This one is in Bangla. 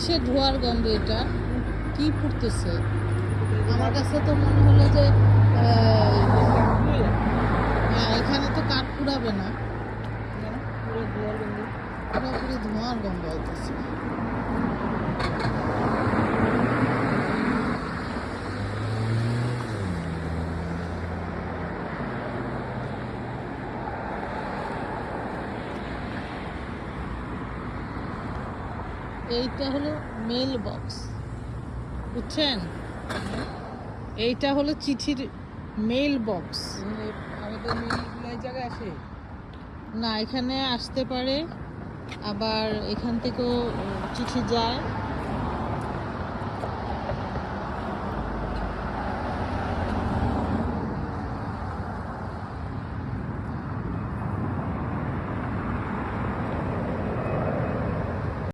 কিসের ধোয়ার গন্ধ এটা? কি পুড়তেছে? আমার কাছে তো মনে হলো যে এখানে তো কাঠ পুড়াবে না, পুরোপুরি ধোঁয়ার গন্ধ হইতেছে। এইটা হলো মেল বক্স, বুঝছেন? এইটা হলো চিঠির মেল বক্স। আমাদের মেইলগুলো এই জায়গায় আসে না, এখানে আসতে পারে, আবার এখান থেকেও চিঠি যায়।